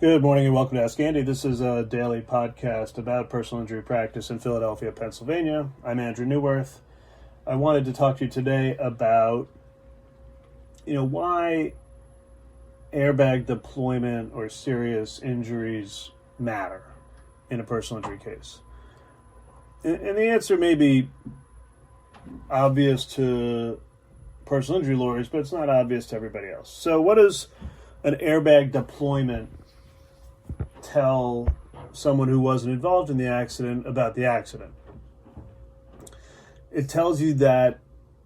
Good morning and welcome to Ask Andy. This is a daily podcast about personal injury practice in Philadelphia, Pennsylvania. I'm Andrew Neuwirth. I wanted to talk to you today about, why airbag deployment or serious injuries matter in a personal injury case. And the answer may be obvious to personal injury lawyers, but it's not obvious to everybody else. So what does an airbag deployment tell someone who wasn't involved in the accident about the accident? It tells you that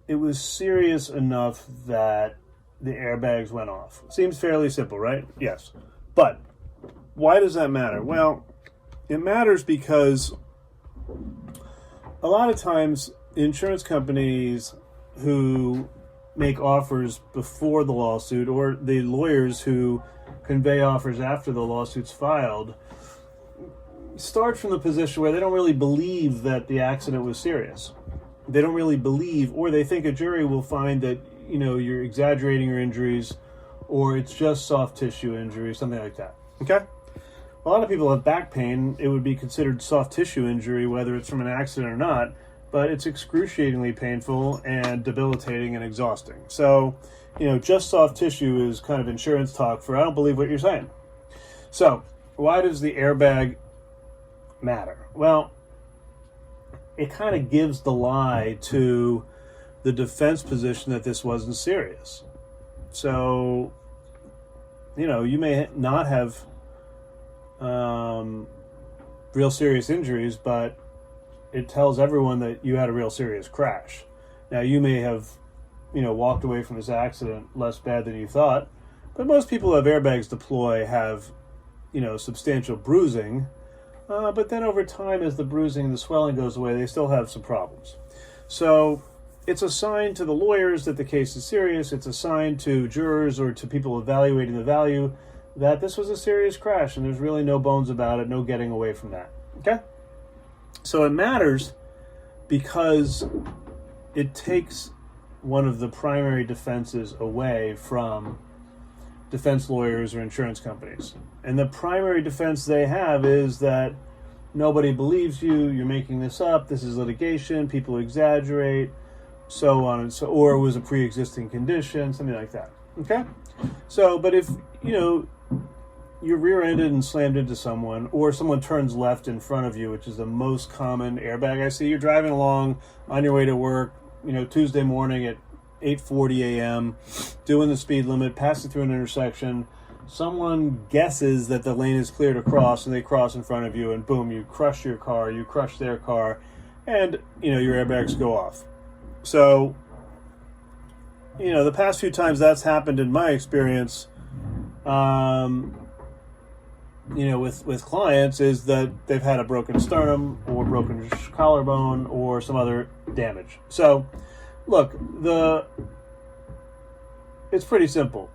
it was serious enough that the airbags went off. Seems fairly simple, right? Yes. But why does that matter? Well, it matters because a lot of times insurance companies who make offers before the lawsuit, or the lawyers who convey offers after the lawsuit's filed, start from the position where they don't really believe that the accident was serious. They don't really believe, or they think a jury will find that, you're exaggerating your injuries, or it's just soft tissue injury, something like that. Okay? A lot of people have back pain. It would be considered soft tissue injury, whether it's from an accident or not, but it's excruciatingly painful and debilitating and exhausting. So, just soft tissue is kind of insurance talk for I don't believe what you're saying. So, why does the airbag matter? Well, it kind of gives the lie to the defense position that this wasn't serious. So, you may not have real serious injuries, but it tells everyone that you had a real serious crash. Now, you may have, walked away from this accident less bad than you thought, but most people who have airbags deploy have, substantial bruising. But then over time, as the bruising and the swelling goes away, they still have some problems. So it's a sign to the lawyers that the case is serious. It's a sign to jurors or to people evaluating the value that this was a serious crash and there's really no bones about it, no getting away from that. Okay? So it matters because it takes one of the primary defenses away from defense lawyers or insurance companies. And the primary defense they have is that nobody believes you, you're making this up, this is litigation, people exaggerate, so on and so, or it was a pre-existing condition, something like that. Okay? So, but if, you're rear-ended and slammed into someone, or someone turns left in front of you, which is the most common airbag I see. You're driving along on your way to work, Tuesday morning at 8:40 a.m., doing the speed limit, passing through an intersection. Someone guesses that the lane is clear to cross, and they cross in front of you, and boom, you crush your car, you crush their car, and, your airbags go off. So, the past few times that's happened in my experience, with clients is that they've had a broken sternum or broken collarbone or some other damage. So, look, it's pretty simple.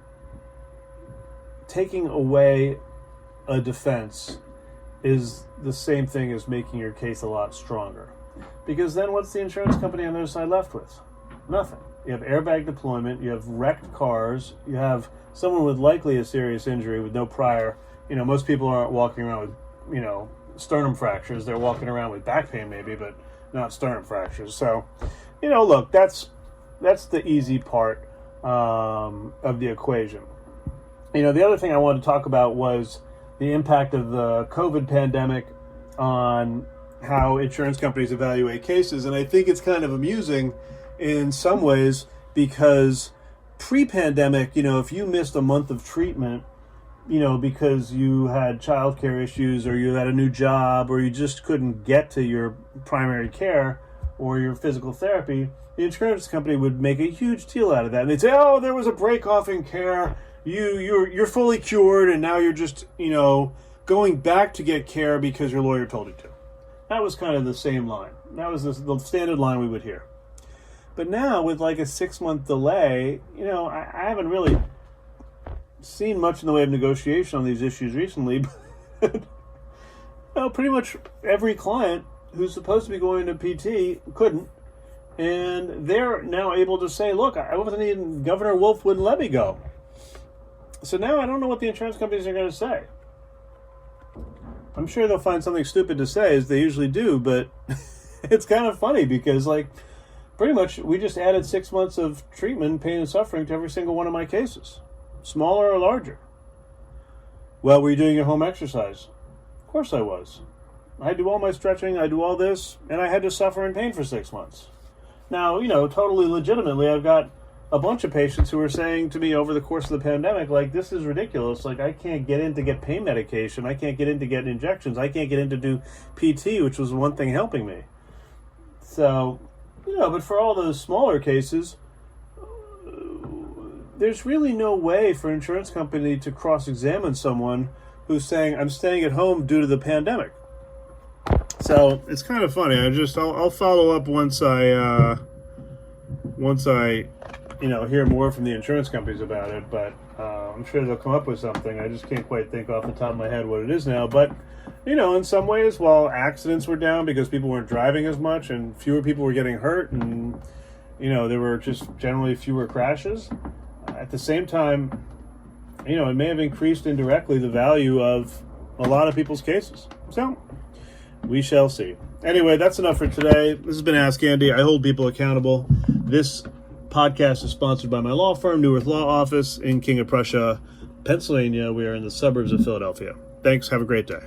Taking away a defense is the same thing as making your case a lot stronger. Because then what's the insurance company on the other side left with? Nothing. You have airbag deployment, you have wrecked cars, you have someone with likely a serious injury with no prior. Most people aren't walking around with, sternum fractures. They're walking around with back pain maybe, but not sternum fractures. So, look, that's the easy part of the equation. The other thing I wanted to talk about was the impact of the COVID pandemic on how insurance companies evaluate cases. And I think it's kind of amusing in some ways because pre-pandemic, if you missed a month of treatment, because you had childcare issues or you had a new job or you just couldn't get to your primary care or your physical therapy, the insurance company would make a huge deal out of that. And they'd say, oh, there was a break off in care. You're fully cured and now you're just, going back to get care because your lawyer told you to. That was kind of the same line. That was the standard line we would hear. But now with like a 6-month delay, I haven't really seen much in the way of negotiation on these issues recently, but pretty much every client who's supposed to be going to PT couldn't, and they're now able to say, look, I wasn't even, Governor Wolf wouldn't let me go. So now I don't know what the insurance companies are going to say. I'm sure they'll find something stupid to say, as they usually do, but it's kind of funny because, like, pretty much we just added 6 months of treatment, pain, and suffering to every single one of my cases, smaller or larger. Well, were you doing your home exercise? Of course I was. I do all my stretching, I do all this, and I had to suffer in pain for 6 months. Now, totally legitimately, I've got a bunch of patients who are saying to me over the course of the pandemic, like, this is ridiculous. Like, I can't get in to get pain medication. I can't get in to get injections. I can't get in to do PT, which was one thing helping me. So, but for all those smaller cases, there's really no way for an insurance company to cross-examine someone who's saying, I'm staying at home due to the pandemic. So it's kind of funny. I'll follow up once I hear more from the insurance companies about it. But I'm sure they'll come up with something. I just can't quite think off the top of my head what it is now. But in some ways, while accidents were down because people weren't driving as much and fewer people were getting hurt, and there were just generally fewer crashes. At the same time, it may have increased indirectly the value of a lot of people's cases. So we shall see. Anyway, that's enough for today. This has been Ask Andy. I hold people accountable. This podcast is sponsored by my law firm, Neuwirth Law Office in King of Prussia, Pennsylvania. We are in the suburbs of Philadelphia. Thanks. Have a great day.